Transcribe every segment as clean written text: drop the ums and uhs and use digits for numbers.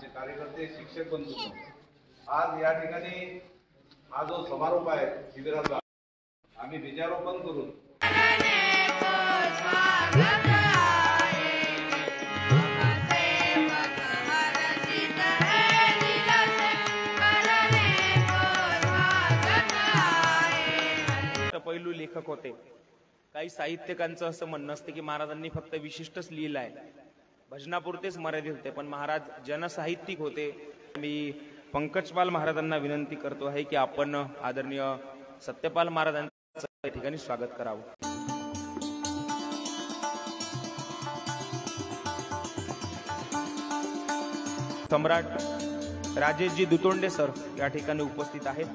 आमचे कार्यकर्ते, शिक्षक बंधू, आज या ठिकाणी हा जो समारोप आहे शिबिराचा, आम्ही बीजारोपण करून पैलू लेखक होते. काही साहित्यकांचं असं म्हणणं असते की महाराजांनी फक्त विशिष्टच लिहिलं आहे, भजनापुरतेच मर्यादित होते, पण महाराज जनसाहित्यिक होते. मी पंकजपाल महाराजांना विनंती करतो आहे की आपण आदरणीय सत्यपाल महाराजांचं या ठिकाणी स्वागत करावं. सम्राट राजेशजी दुतोंडे सर या ठिकाणी उपस्थित आहेत.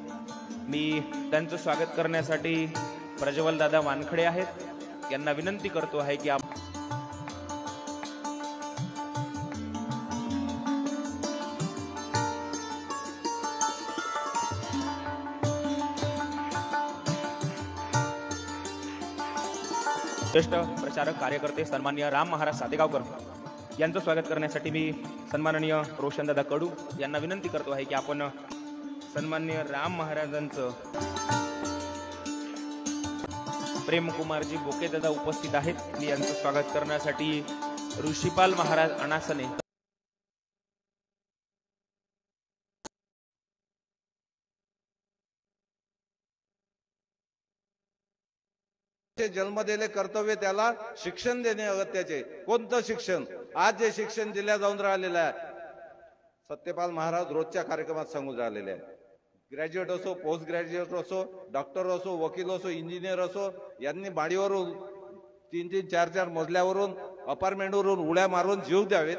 मी त्यांचं स्वागत करण्यासाठी प्रज्वल दादा वानखडे आहेत, यांना विनंती करतो आहे की ज्येष्ठ प्रचारक कार्यकर्ते सन्माननीय राम महाराज सातेगावकर यांचं स्वागत करण्यासाठी मी सन्माननीय रोशनदादा कडू यांना विनंती करतो आहे की आपण सन्माननीय राम महाराजांचं. प्रेमकुमारजी बोके दादा उपस्थित आहेत, मी यांचं स्वागत करण्यासाठी ऋषिपाल महाराज अनासने. जन्म दिले कर्तव्य त्याला शिक्षण देणे अगत्याचे. कोणतं शिक्षण? आज जे शिक्षण दिल्या जाऊन राहिलेलं आहे, सत्यपाल महाराज रोजच्या कार्यक्रमात सांगून राहिलेले आहे. ग्रॅज्युएट असो, पोस्ट ग्रॅज्युएट असो, डॉक्टर असो, वकील असो, इंजिनियर असो, यांनी बाडीवरून 3-3, 4-4 मजल्यावरून, अपार्टमेंटवरून उड्या मारून जीव द्यावेत.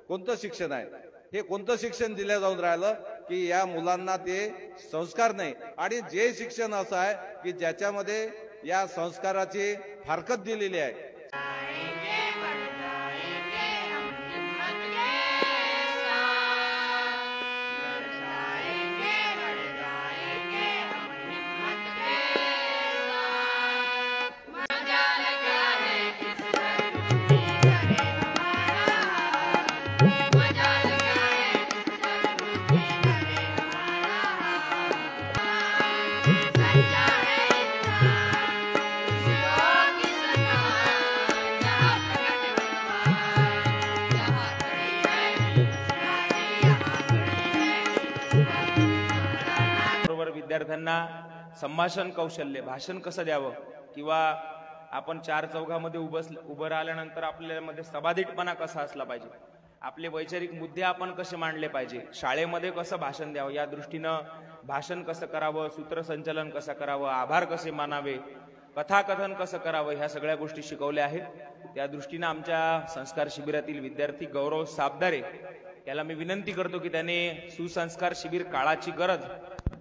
कोणतं शिक्षण आहे हे? कोणतं शिक्षण दिल्या जाऊन राहिलं की या मुलांना ते संस्कार नाही. आणि जे शिक्षण असं आहे की ज्याच्यामध्ये या संस्काराची फारकत दिलेली आहे. विद्यार्थ्यांना संभाषण कौशल्य, भाषण कसं द्यावं, किंवा आपण 4 चौघामध्ये उभं राहिल्यानंतर आपल्यामध्ये सभाधिटपणा कसा असला पाहिजे, आपले वैचारिक मुद्दे आपण कसे मांडले पाहिजे, शाळेमध्ये कसं भाषण द्यावं, या दृष्टीनं भाषण कसं करावं, सूत्रसंचालन कसं करावं, आभार कसे मानावे, कथाकथन कसं करावं, ह्या सगळ्या गोष्टी शिकवल्या आहेत. त्या दृष्टीनं आमच्या संस्कार शिबिरातील विद्यार्थी गौरव साबदारे याला मी विनंती करतो की त्याने सुसंस्कार शिबिर काळाची गरज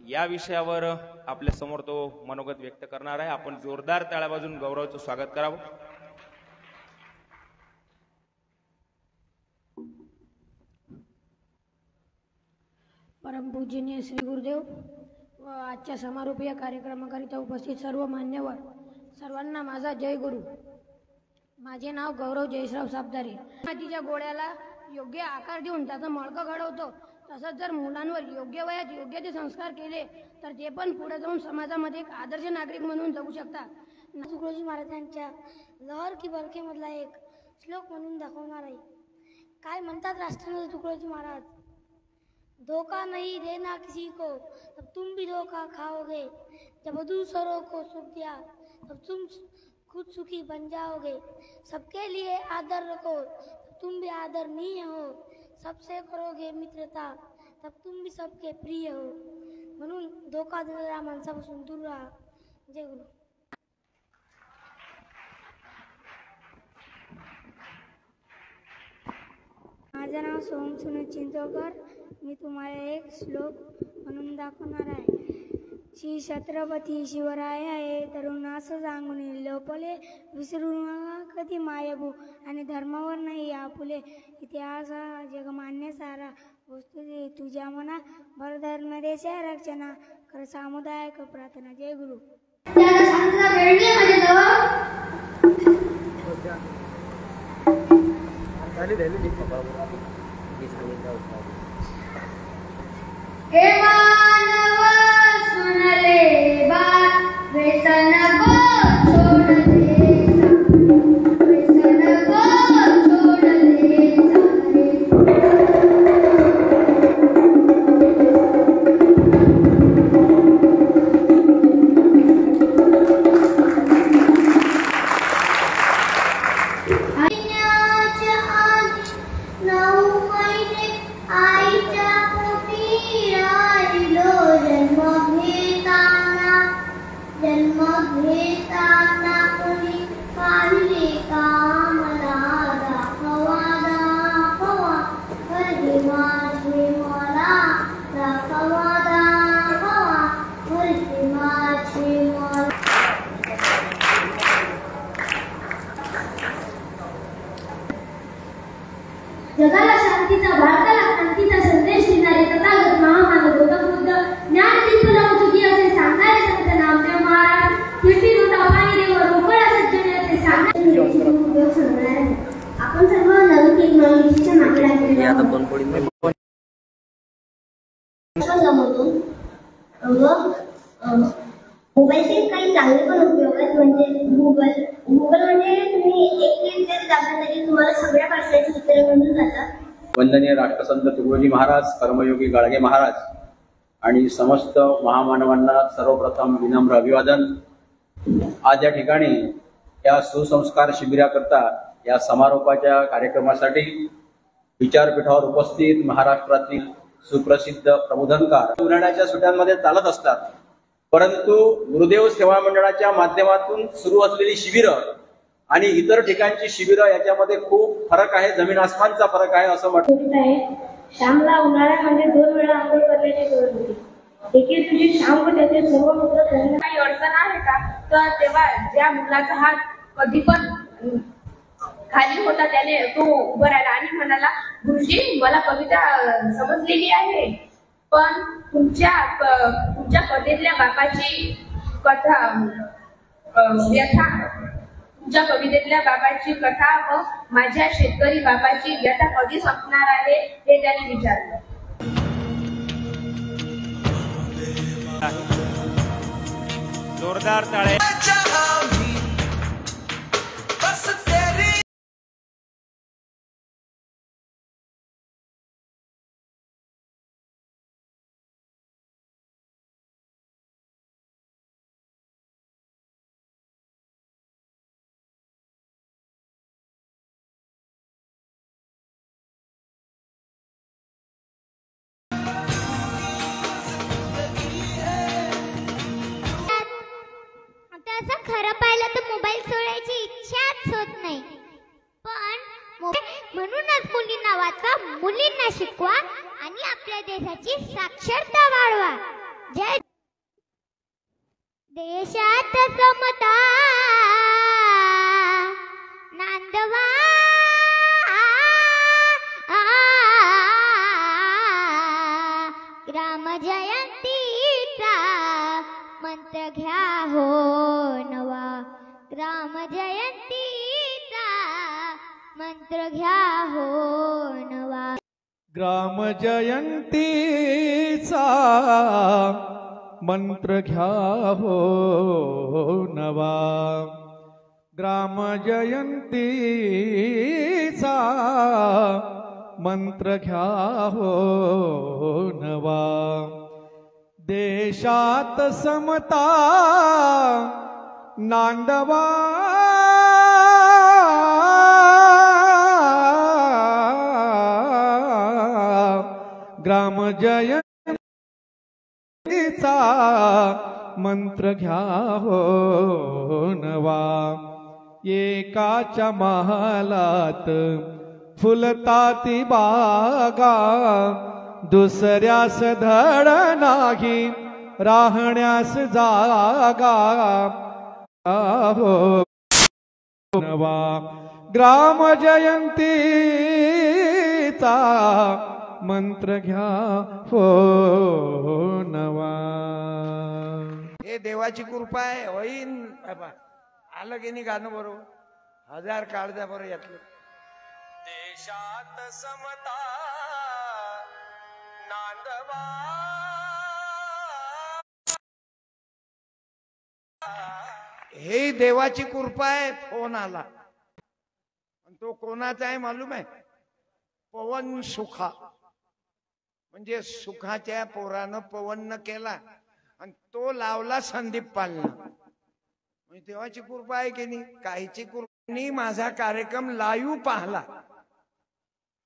या विषयावर आपल्या समोर तो मनोगत व्यक्त करणार आहे. आपण जोरदार टाळ्या वाजवून गौरवचं स्वागत करावं. परमपूजनीय श्री गुरुदेव व आजच्या समारोपीय कार्यक्रमाकरिता उपस्थित सर्व मान्यवर, सर्वांना माझा जय गुरु. माझे नाव गौरव जयश्राव साबदारे. मातीच्या गोळ्याला योग्य आकार देऊन त्याचं मळकं घडवतो, तसंच जर मुलांवर योग्य वयात योग्य ते संस्कार केले तर ते पण पुढे जाऊन समाजामध्ये एक आदर्श नागरिक म्हणून जगू शकतात. तुकडोजी महाराजांच्या लहर की बरखे मधला एक श्लोक म्हणून दाखवणार आहे. काय म्हणतात राष्ट्रपती तुकडोजी महाराज? धोखा नहीं देना किसी को तब तुम भी धोखा खाओगे, जब दूसरों को सुख दिया तब तुम खुद सुखी बन जाओगे, सबके लिए आदर रखो तब तुम भी आदरणीय हो, सबसे करोगे मित्रता तब तुम भी सबके प्रिय हो. म्हणून धोका देणाऱ्या माणसापासून दूर राहा. जय गुरु. माझं नाव सोम सुनील चिंचोकर. मी तुम्हाला एक श्लोक म्हणून दाखवणार आहे. श्री छत्रपती शिवराया हे तरुणास सांगून लोपले, विसरू नका कधी मायभू आणि धर्मावर नाही आपुले. इतिहास जगमान्य सारा वस्तू दे तुझ्या मना, भर धर्म देशा रक्षणा कर सामुदायिक प्रार्थना. जय गुरु. हे मानव सुन ले बात, व्यसन को छोड़ दे, व्यसन को छोड़ दे आईच्या आधी 9 महिने आईच्या पोटी राहिलो, जन्म घेताना कोणी पाहिले का मला दाखवा वर्गी माझे मला दाखवा वर्गी माझे मला. जगाला शांतीचा, भारताला क्रांतीचा संदेश देणारे तथागत महामानव गौतम बुद्ध, ज्ञानदीप लवचुकी असे सांगणारे संत नामदेव महाराज, चिठी नोटा पाणी देव रोकड सज्जने असे सांगणारे उपयोग सांगणार आहे. आपण सर्व नवीन टेक्नॉलॉजीच्या मागे लागलेलो मोबाईलचे काही चांगले पण उपयोग आहेत. म्हणजे गुगल म्हणजे तुम्ही एक क्लिक जरी दाबलं तरी तुम्हाला सगळ्या प्रश्नांची उत्तरे मिळून जातात. वंदनीय राष्ट्रसंत तुकडोजी महाराज, कर्मयोगी गाडगे महाराज आणि समस्त महामानवांना सर्वप्रथम विनम्र अभिवादन. आज या ठिकाणी या सुसंस्कार शिबिराकरता या समारोपाच्या कार्यक्रमासाठी विचारपीठावर उपस्थित महाराष्ट्रातील सुप्रसिद्ध प्रबोधनकार उन्हाळ्याच्या सुट्ट्यांमध्ये चालत असतात, परंतु गुरुदेव सेवा मंडळाच्या माध्यमातून सुरू असलेली शिबिरं आणि इतर ठिकाणची शिबिरं याच्यामध्ये खूप फरक आहे, जमीन आसमानचा फरक आहे असं म्हटलं. श्यामला उन्हाळ्यामध्ये 2 वेळा आंघोळ करण्याची गरज होती. एके तुझी श्याम व त्याचे सर्व मित्र काही अडचण आहे का, तर तेव्हा ज्या मुलाचा हात कधी पण खाली होता त्याने तो उभं राहिला आणि म्हणाला, गुरुजी मला कविता समजलेली आहे, पण तुमच्या कथेतल्या बापाची कथा व्यथा, तुमच्या कवितेतल्या बाबाची कथा व माझ्या शेतकरी बाबाची व्यथा कधी संपणार आहे हे त्याने विचारलं. जोरदार टाळे. तसं खरं पाहिलं तर मोबाईल सोडायची इच्छाच होत नाही, पण म्हणूनच मुलींना वाचवा, मुलींना शिकवा आणि आपल्या देशाची साक्षरता वाढवा. जय देशात समता नांदवा, ग्राम जयंतीचा मंत्र घ्या हो नवा, ग्राम जयंतीचा मंत्र घ्या हो नवा. ग्राम जयंतीचा मंत्र घ्या हो नवा, ग्राम जयंतीचा मंत्र घ्या हो नवा. देशात समता नांदवा, ग्राम जयंतीचा मंत्र घ्या हो नवा. एकाच्या महालात फुलताती बागा, दुसऱ्यास धड नाही राहण्यास जागा हो नवा. ग्राम जयंतीचा मंत्र घ्या हो नवा. हे देवाची कृपा आहे. होईन आलं की नाही गाणं बरोबर 1000 काढ द्या बरं यातलं. देशात समता हे देवाची कृपा आहे. फोन आला, तो कोणाचा आहे मालूम आहे? पवन सुखा, म्हणजे सुखाच्या पोरानं पवन केला आणि तो लावला संदीप पालना. म्हणजे देवाची कृपा आहे की नाही? काहीची कृपा नाही. माझा कार्यक्रम लाईव्ह पाहला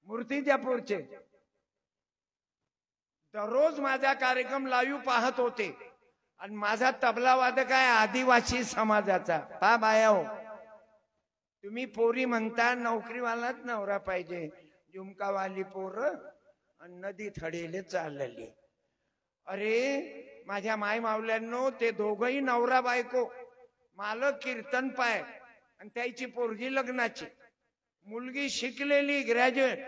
मूर्तिजापूरचे. दररोज माझा कार्यक्रम लाईव्ह पाहत होते. आणि माझा तबला वादक आहे आदिवासी समाजाचा. पा बाया हो, तुम्ही पोरी म्हणता नोकरीवालाच नवरा पाहिजे, झुमकावाली पोर आणि नदी थडेले चाललेली. अरे माझ्या माय मावल्यांनो, ते दोघही नवरा बायको, मालक कीर्तन पाय आणि त्याची पोरगी लग्नाची, मुलगी शिकलेली ग्रॅज्युएट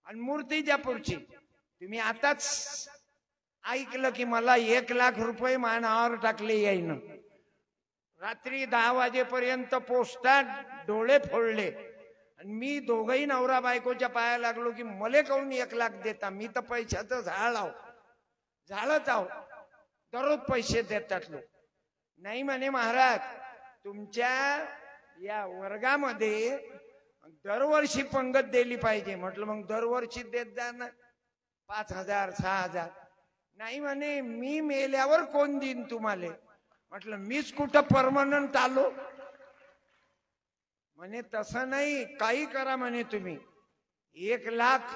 आणि मूर्तिजापूरची. तुम्ही आताच ऐकलं की मला 1 लाख रुपये मानावर टाकले यायनं. रात्री 10 वाजेपर्यंत पोस्टात डोळे फोडले आणि मी दोघही नवरा बायकोच्या पाया लागलो की मले काऊन 1 लाख देता? मी तर पैशाचं झाडच आहो, दररोज पैसे देतात लोक. नाही म्हणे महाराज, तुमच्या या वर्गामध्ये दरवर्षी पंगत दिली पाहिजे. म्हटलं मग दरवर्षी देत जा ना, 5,000 6,000. नाही म्हणे, मी मेल्यावर कोण देईन तुम्हाला? म्हटलं मीच कुठं परमनंट आलो? म्हणे तसं नाही, काही करा म्हणे तुम्ही. 1 लाख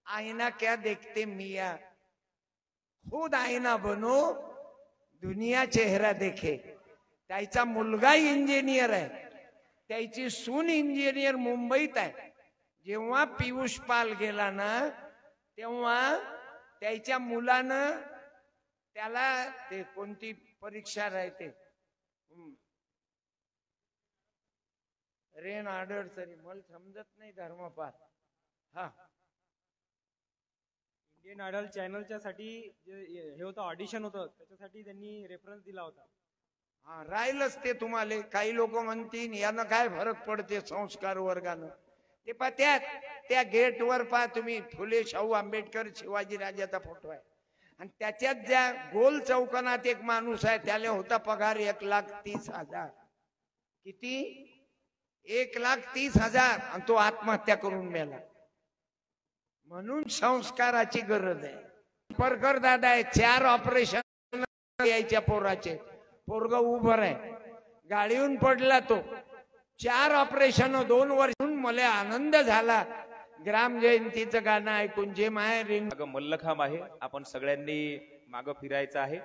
आईना क्या देखते मिया, खुद आईना बनो दुनिया चेहरा देखे. त्याचा मुलगा इंजिनियर आहे, त्याची सून इंजिनियर मुंबईत आहे. जेव्हा पियुष पाल गेला ना, तेव्हा त्याच्या मुलानं त्याला ते कोणती परीक्षा राहते, रेन ऑर्डर, तरी मला समजत नाही धर्मपाल. हा, इंडियन आयडल चॅनलच्या साठी हे होतं, ऑडिशन होतं, त्याच्यासाठी त्यांनी रेफरन्स दिला होता. हा, राहिलंच ते. तुम्हाला काही लोक म्हणतील यानं काय फरक पडते संस्कार वर्गानं. ते पा त्या गेटवर पहा तुम्ही, फुले शाहू आंबेडकर शिवाजी राजाचा फोटो आहे. आणि त्याच्यात ज्या गोल चौकानात एक माणूस आहे, त्याला होता पगार 1,30,000. किती? 1,30,000. आणि तो आत्महत्या करून मेला. म्हणून संस्काराची गरज आहे. परकर दादा आहे, 4 ऑपरेशन यायच्या पोराचे. पोरग उभं आहे, गाडीहून पडला तो. 4 ऑपरेशन 2 वर्ष. मला आनंद झाला ग्राम जयंतीचं गाणं ऐकून. जे माय रिंग मल्लखांब आहे, आपण सगळ्यांनी मागं फिरायचं आहे.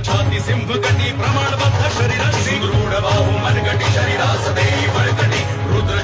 छाती सिंहगटी प्रमाणबद्ध शरीराची, रूढ बाहू मनगटी शरीरास देई बळकटी, रुद्र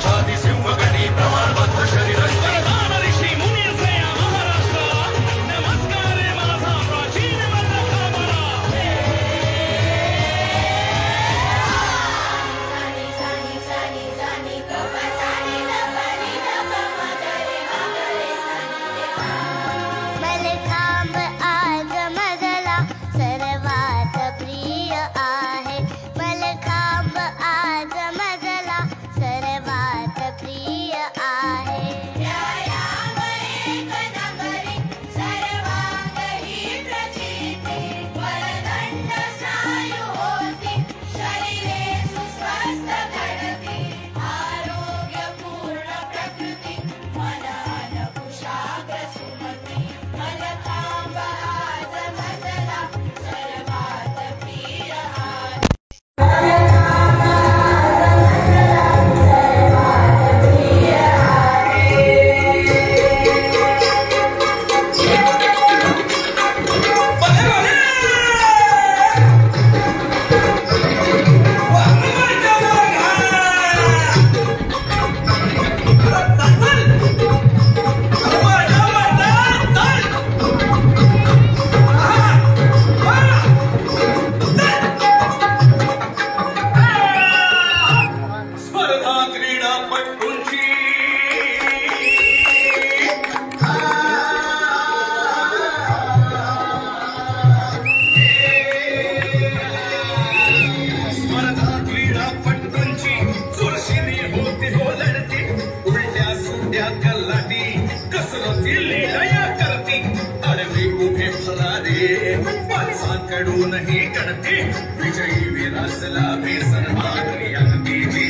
रसला बेसन माधुरी अंगीची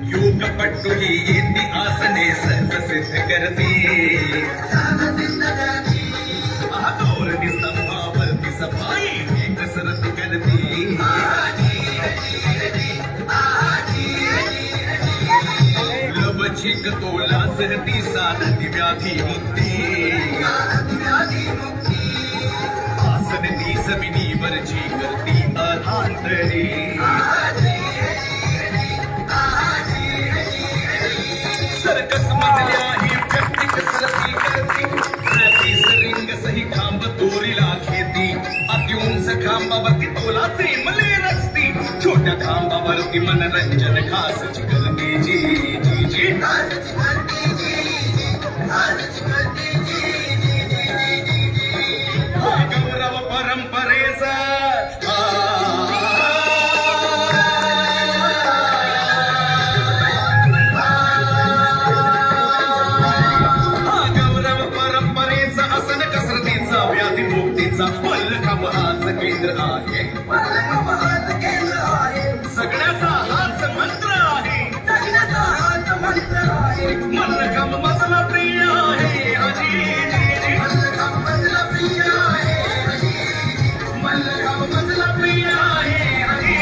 योग पट्टुली येती आसने प्रसिद्ध करती धोरणी स्तंभावरती सफाई कसरत करती लवचिक तोला सहती साधती व्याधी मुक्ती आसन ती जमिनीवरची करती अधांतरी सर्कस मधल्या ही व्यक्ती कसरती करती रिंग सही खांब दोरीला खेती अत्युंच खांबावरती तोलाचे मले रचती छोट्या खांबावरती मनरंजन खासची करते जी जी जी गौरव परंपरेचा मल्लखांबाचं केंद्र आहे सगळ्याचा हाच मंत्र आहे मल्लखांब मजला प्रिय आहे हजी मल्लखांब मजला प्रिय आहे मल्लखांब मजला प्रिय आहे हजी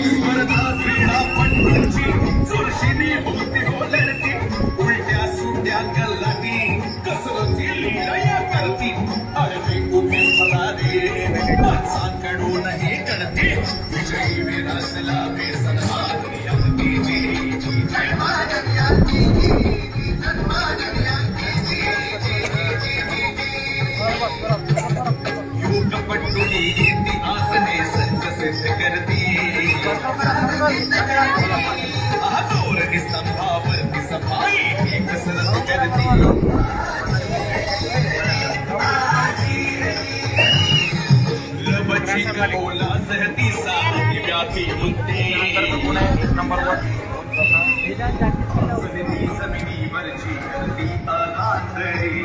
स्पर्धा क्रीडापटूंची चुरशीनी होती होलरती उलट्या सुट्या गल्लाटी कसरती लीलया करती अरे उभी फलारी माणसांकडूनही करते विजयी विरासला बेसन माधुरी अंगीची योग पट्टुली येती आसने प्रसिद्ध करती धोरणी स्तंभावरती सफाई कसरत करती लवचिक बोला सहती साधी व्याधी मुक्ती जमिनीवरची करती अनाथरी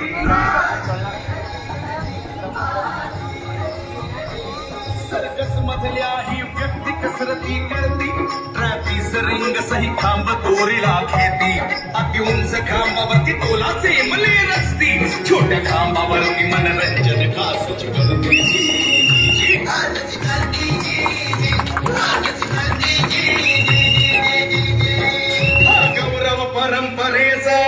सर्कस मधल्या ही व्यक्ती कसरती करती ट्रॅपिस रिंग सही खांब दोरीला खेती अत्युंच खांबावरती तोलाचे मले रचती छोट्या खांबावरती मनरंजन खासची करती गौरव परंपरेचा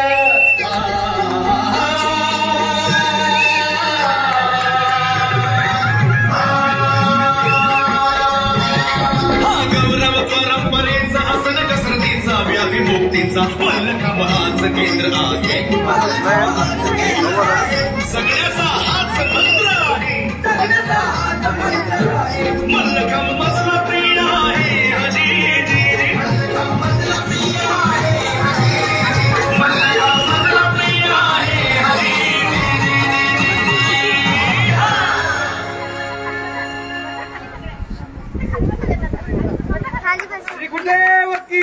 मुक्तीचा मल्लखांबाचं केंद्र आहे सगळ्याचा हाच मंत्र आहे मल्लखांब मजला प्रिय आहे हजी मल्लखांब मजला प्रिय आहे मल्लखांब मजला प्रिय आहे हजी श्री गुरुदेव की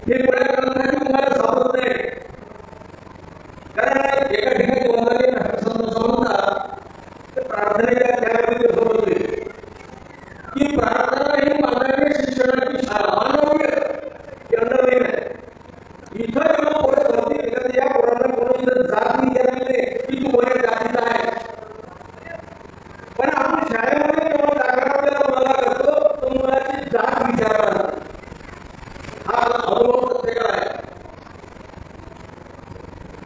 हे गोळा करण्यासाठी तुम्हाला सापडत नाही. कारण एका ठिकाणी बोलणारे समजतात तर प्रार्थनेच्या त्यामध्ये असं होते की प्रार्थना ही मानवीय शिक्षणाची शाळा, मानवीय केंद्रबिंदू आहे. इथं जेव्हा पोरं भरती केलं या पोरांना कोणी जात विचारले की तू कोणत्या जातीचा आहे, पण आपण शाळेमध्ये जेव्हा जागा मुलाला करतो तो मुलाची जात विचारला हा अनुभव प्रत्येकाला आहे.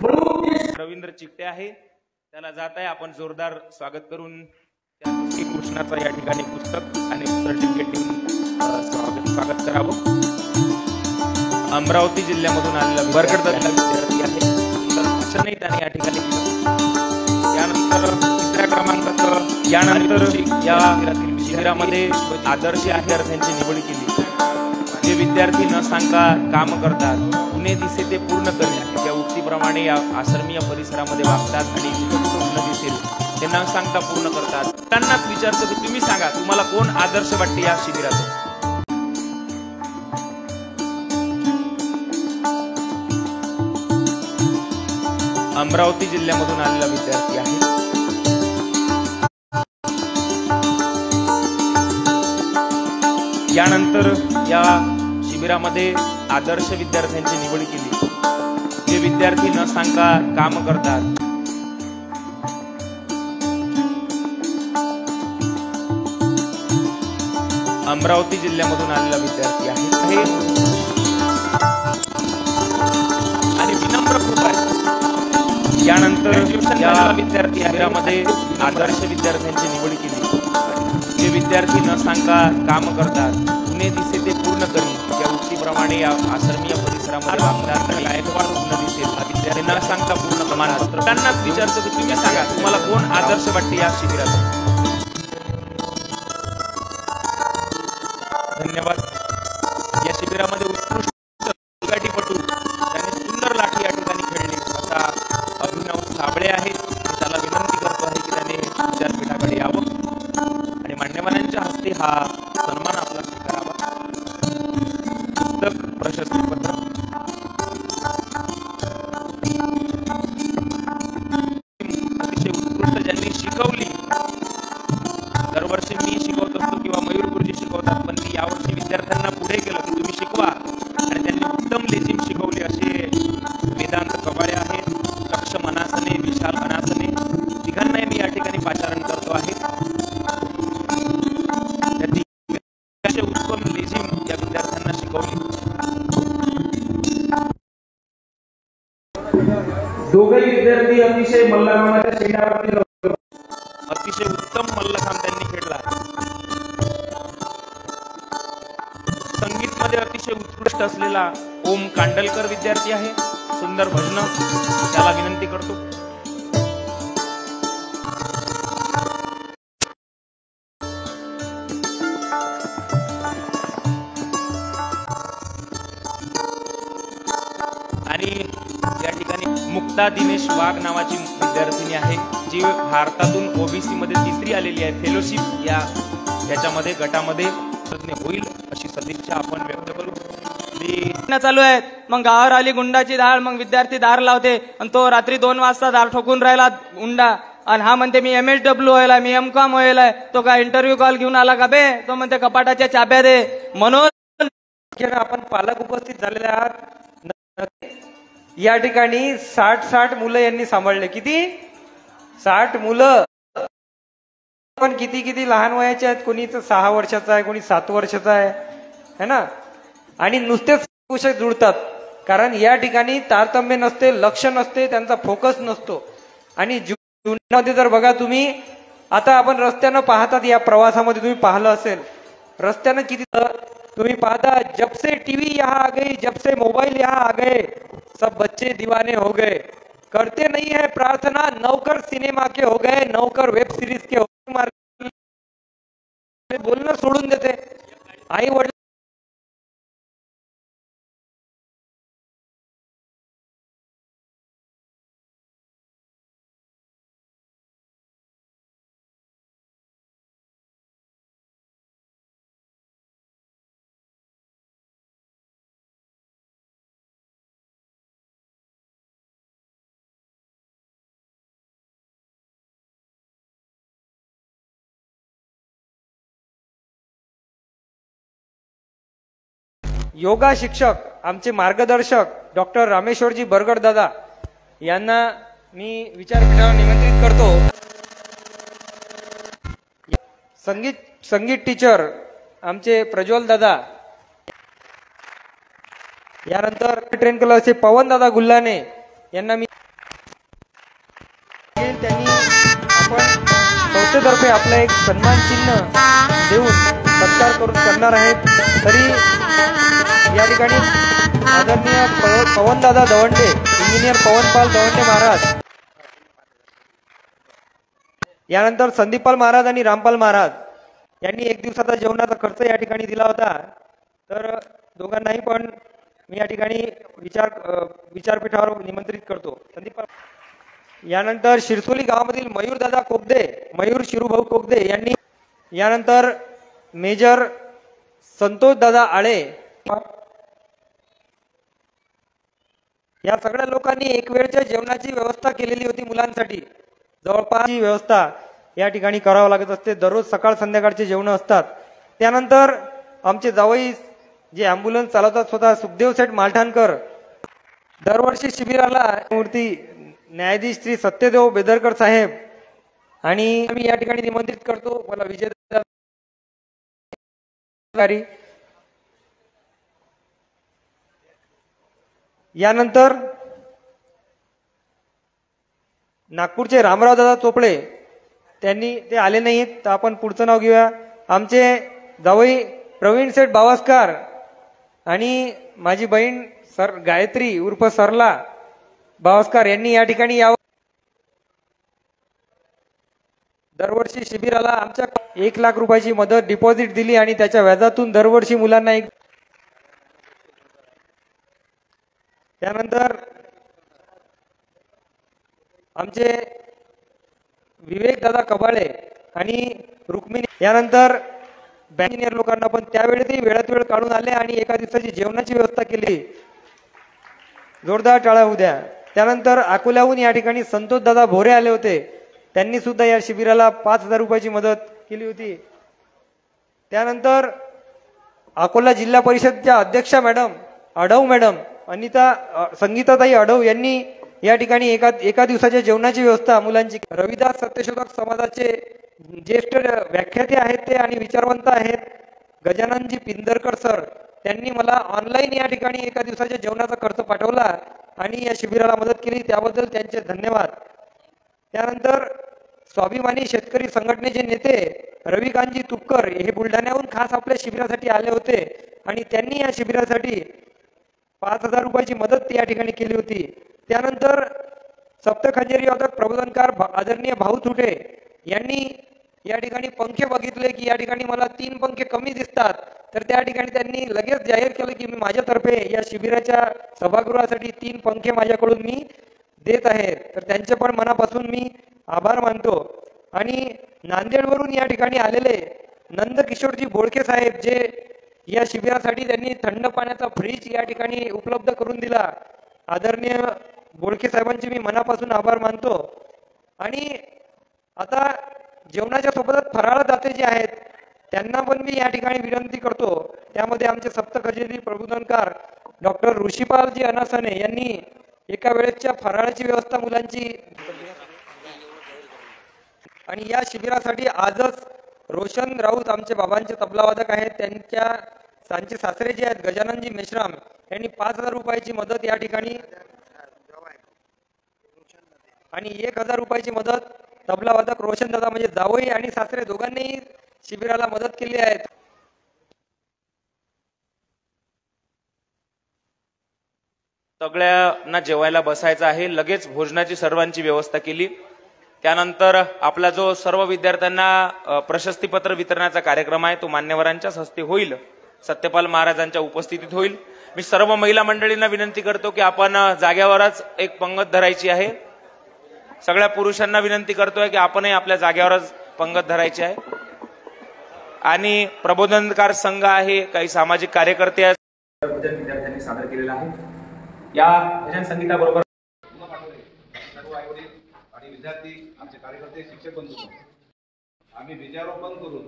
म्हणून रवींद्र चिकटे आहे, त्याला जात आहे आपण जोरदार स्वागत करून त्या कृष्णाचा या ठिकाणी पुस्तक आणि सर्टिफिकेट देऊन स्वागत करावं. अमरावती जिल्ह्यामधून आलेला बरकड विद्यार्थी आहे, सुंदर भाषणही त्याने या ठिकाणी केलं. त्यानंतर तिसऱ्या क्रमांकाचं यानंतर या शिबिरामध्ये आदर्श विद्यार्थ्यांची निवड केली. जे विद्यार्थी न सांगता काम करतात, पुणे दिसे ते पूर्ण करणे या उक्तीप्रमाणे या आश्रमीय परिसरामध्ये वागतात आणि पूर्ण दिसेल ते न सांगता पूर्ण करतात. त्यांनाच विचारतो की तुम्ही सांगा तुम्हाला कोण आदर्श वाटते या शिबिरात. अमरावती जिल्ह्यामधून आलेला विद्यार्थी आहे. यानंतर या शिबिरामध्ये आदर्श विद्यार्थ्यांची निवड केली. जे विद्यार्थी न सांगता काम करतात, अमरावती जिल्ह्यामधून आलेला विद्यार्थी आहे आणि विनम्र खूप आहे. यानंतर या विद्यार्थी शिबिरामध्ये आदर्श विद्यार्थ्यांची निवड केली. जे विद्यार्थी न सांगता काम करतात, पुणे दिसे ते पूर्ण करी या उक्तीप्रमाणे या आश्रमीय परिसरामध्ये वागतात आणि गायकवाड पूर्ण दिसेल हा विद्यार्थी न सांगता पूर्ण प्रमाणपत्र. त्यांनाच विचारतो की तुम्ही सांगा तुम्हाला कोण आदर्श वाटते या शिबिरात. धन्यवाद. या शिबिरामध्ये उत्कृष्ट लाठीपटू त्याने सुंदर लाठी या ठिकाणी खेळली असा अभिनव साबळे आहेत. त्याला विनंती करतो आहे की त्याने विद्यापीठाकडे यावं आणि मान्यवरांच्या हस्ते हा सन्मान आपला स्वीकारावा. पुस्तक, प्रशस्तीपत्र. अतिशय उत्कृष्ट ज्यांनी शिकवली. दरवर्षी मी शिकवत असतो किंवा मयूर गुरुजी शिकवतात, पण मी यावर्षी विद्यार्थ्यांना पुढे केलं की तुम्ही शिकवा आणि त्यांनी उत्तम लेझिम शिकवली असे वेदांत कवाळे आहेत, सक्षम अनासने, विशाल अनासने तिघांनाही मी या ठिकाणी पाचारण करतो आहे. उत्तम लेझिम या विद्यार्थ्यांना शिकवली. दोघे विद्यार्थी अतिशय मल्लखांबाच्या शेणावरती अतिशय उत्तम मल्लखांब त्यांनी खेळला. संगीत मध्ये अतिशय उत्कृष्ट असलेला ओम कांडलकर विद्यार्थी आहे. सुंदर भजन, त्याला विनंती करतो. आणि या ठिकाणी मुक्ता दिनेश वाघ नावाची विद्यार्थिनी आहे, जी भारतातून ओबीसी मध्ये तिसरी आलेली आहे. फेलोशिप याच्यामध्ये गटामध्ये होईल अशी सदिच्छा आपण व्यक्त करू. चालू आहेत. मग गावावर आली गुंडाची दाळ, मग विद्यार्थी दार लावते आणि तो रात्री 2 वाजता दार ठोकून राहिला गुंडा आणि हा म्हणते मी MSW व्हायला, मी MCOM व्हायला. तो काय इंटरव्ह्यू कॉल घेऊन आला का बे? तो म्हणते कपाटाच्या चाब्या दे. म्हणून आपण पालक उपस्थित झालेले आहात. या ठिकाणी 60 मुलं यांनी सांभाळले. किती? 60 मुलं. पण किती लहान वयाचे आहेत. कोणी 6 वर्षाचा आहे, कोणी 7 वर्षाचा आहे, है ना. आणि नुसतेच पोषक जुळतात, कारण या ठिकाणी तारतम्य नसते, लक्ष नसते, त्यांचा फोकस नसतो. आणि जीवनामध्ये जर बघा तुम्ही, आता आपण रस्त्यानं पाहतात, या प्रवासामध्ये तुम्ही पाहिलं असेल रस्त्यानं किती तुम्ही पाहता, जब से टीवी यहाँ आ गई, जब से मोबाइल यहाँ आ गए, सब बच्चे दीवाने हो गए. करते नहीं है प्रार्थना, नौकर सिनेमा के हो गए, नौकर वेब सीरीज के हो गए. बोलणं सोडून देते. आई वडील योगा शिक्षक आमचे मार्गदर्शक डॉक्टर रामेश्वरजी बरगड दादा यांना मी विचारपीठावर निमंत्रित करतो. संगीत टीचर आमचे प्रज्वल दादा, यानंतर ट्रेन क्लासचे पवन दादा गुल्हाने यांना मी त्यांनी आपण संस्थेतर्फे आपला एक सन्मान चिन्ह देऊन सत्कार करून करणार आहेत. तरी या ठिकाणी आदरणीय पवनदादा दवंडे, इंजिनियर पवनपाल दवंडे महाराज, यानंतर संदीपपाल महाराज आणि रामपाल महाराज यांनी एक दिवसाचा जेवणाचा खर्च या ठिकाणी दिला होता. तर दोघांनाही पण मी या ठिकाणी विचारपीठावर निमंत्रित करतो. संदीपपाल, यानंतर शिरसोली गावामधील मयूरदादा कोगदे, मयूर शिरूभाऊ कोगदे यांनी, यानंतर मेजर संतोष दादा आळे, या सगळ्या लोकांनी एक वेळच्या जेवणाची व्यवस्था केलेली होती मुलांसाठी. जवळपास ही व्यवस्था या ठिकाणी करावं लागत असते. दररोज सकाळ संध्याकाळचे जेवण असतात. त्यानंतर आमचे जावई जे अँब्युलन्स चालवतात स्वतः, सुखदेव सेठ मालठाणकर, दरवर्षी शिबिराला मूर्ती न्यायाधीश श्री सत्यदेव बेदरकर साहेब, आणि मी या ठिकाणी निमंत्रित करतो मला विजय. यानंतर नागपूरचे रामराव दादा चोपडे, त्यांनी ते आले नाहीत तर आपण पुढचं नाव घेऊया. आमचे जावई प्रवीण सेठ बावस्कर आणि माझी बहीण गायत्री उर्फ सरला बावस्कर यांनी या ठिकाणी यावं. दरवर्षी शिबिराला आमच्या 1 लाख रुपयाची मदत डिपॉझिट दिली आणि त्याच्या व्याजातून दरवर्षी मुलांना एक. त्यानंतर आमचे विवेक दादा कबाळे आणि रुक्मिणी, यानंतर बँकिनियर लोकांना पण त्यावेळी वेळात वेळ काढून आले आणि एका दिवसाची जेवणाची व्यवस्था केली. जोरदार टाळ्या होऊ द्या. त्यानंतर अकोल्याहून या ठिकाणी संतोष दादा भोरे आले होते. त्यांनी सुद्धा या शिबिराला 5,000 रुपयाची मदत केली होती. त्यानंतर अकोला जिल्हा परिषदच्या अध्यक्षा मॅडम अडव मॅडम संगीताताई अडव यांनी या ठिकाणी एका दिवसाच्या जेवणाची व्यवस्था मुलांची. रविदास सत्यशोधक समाजाचे ज्येष्ठ व्याख्याते आहेत ते आणि विचारवंत आहेत गजाननजी पिंदरकर सर, त्यांनी मला ऑनलाईन या ठिकाणी एका दिवसाच्या जेवणाचा खर्च पाठवला आणि या शिबिराला मदत केली, त्याबद्दल त्यांचे धन्यवाद. त्यानंतर स्वाभिमानी शेतकरी संघटनेचे नेते रविकांतजी तुपकर हे बुलढाण्याहून खास आपल्या शिबिरासाठी आले होते आणि त्यांनी या शिबिरासाठी 5,000 रुपयाची मदत या ठिकाणी केली होती. त्यानंतर सप्तखंजेरी वादक प्रबोधनकार आदरणीय भाऊ तुटे यांनी या ठिकाणी पंखे बघितले की या ठिकाणी मला 3 पंखे कमी दिसतात, तर त्या ठिकाणी त्यांनी लगेच जाहीर केलं की मी माझ्यातर्फे या शिबिराच्या सभागृहासाठी 3 पंखे माझ्याकडून मी देत आहे. तर त्यांचे पण मनापासून मी आभार मानतो. आणि नांदेडवरून या ठिकाणी आलेले नंदकिशोरजी बोडके साहेब, जे या शिबिरासाठी त्यांनी थंड पाण्याचा फ्रीज या ठिकाणी उपलब्ध करून दिला, आदरणीय बोडके साहेबांचे मी मनापासून आभार मानतो. आणि आता जेवणाच्या सोबतच फराळ दाते जे आहेत त्यांना पण मी या ठिकाणी विनंती करतो. त्यामध्ये आमचे सप्तखंजेरी प्रबोधनकार डॉक्टर ऋषिपालजी अनासने यांनी एका वेळेच्या फराळाची व्यवस्था मुलांची. आणि या शिबिरासाठी आजच रोशन राऊत आमचे बाबांचे तबलावादक आहेत, त्यांचे सासरे जे आहेत गजाननजी मेश्राम यांनी 5,000 रुपयाची मदत या ठिकाणी आणि 1,000 रुपयाची मदत तबलावादक रोशन दादा म्हणजे जावई आणि सासरे दोघांनीही शिबिराला मदत केली आहे. सगळ्यांना जेवायला बसायचं आहे. लगेच भोजनाची सर्वांची व्यवस्था केली. त्यानंतर आपला जो सर्व विद्यार्थ्यांना प्रशस्तीपत्र वितरणाचा कार्यक्रम आहे तो मान्यवरांच्याच हस्ते होईल, सत्यपाल महाराजांच्या उपस्थितीत होईल. मी सर्व महिला मंडळींना विनंती करतो की आपण जाग्यावरच एक पंगत धरायची आहे. सगळ्या पुरुषांना विनंती करतोय की आपणही आपल्या जाग्यावरच पंगत धरायची आहे. आणि प्रबोधनकार संघ आहे, काही सामाजिक कार्यकर्ते आहेत, भजन विद्यार्थ्यांनी सादर केलेला आहे. या भजन संगीताबरोबर सर्व आई वडील आणि विद्यार्थी, आमचे कार्यकर्ते, शिक्षक बंधू, आम्ही विजयारोपण करून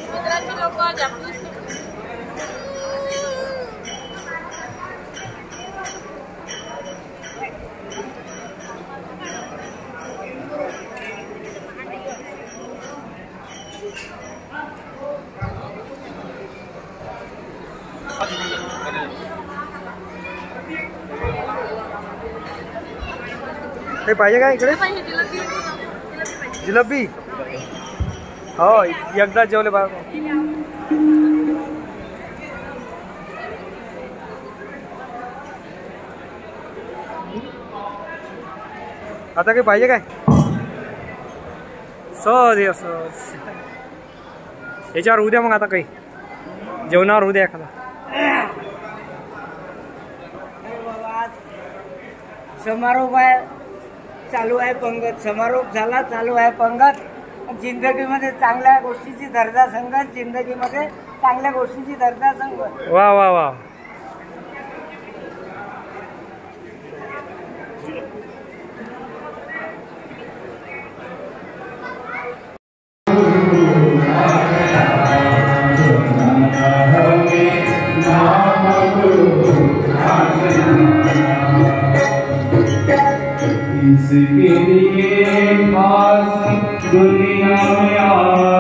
गुजराती लोक जापनीज ते पाहिजे का इकडे जिलेबी हो एकदा जेवले बा आता काही पाहिजे काय सहज ये सहज याच्यावर उद्या मग आता काही जेवणावर उद्या एखादा समारोप आहे चालू आहे पंगत समारोप झाला चालू आहे पंगत जिंदगीमध्ये चांगल्या गोष्टीची दर्जा संगत जिंदगीमध्ये चांगल्या गोष्टीची दर्जा संगत वा वा वा इसके लिए खास दुनिया में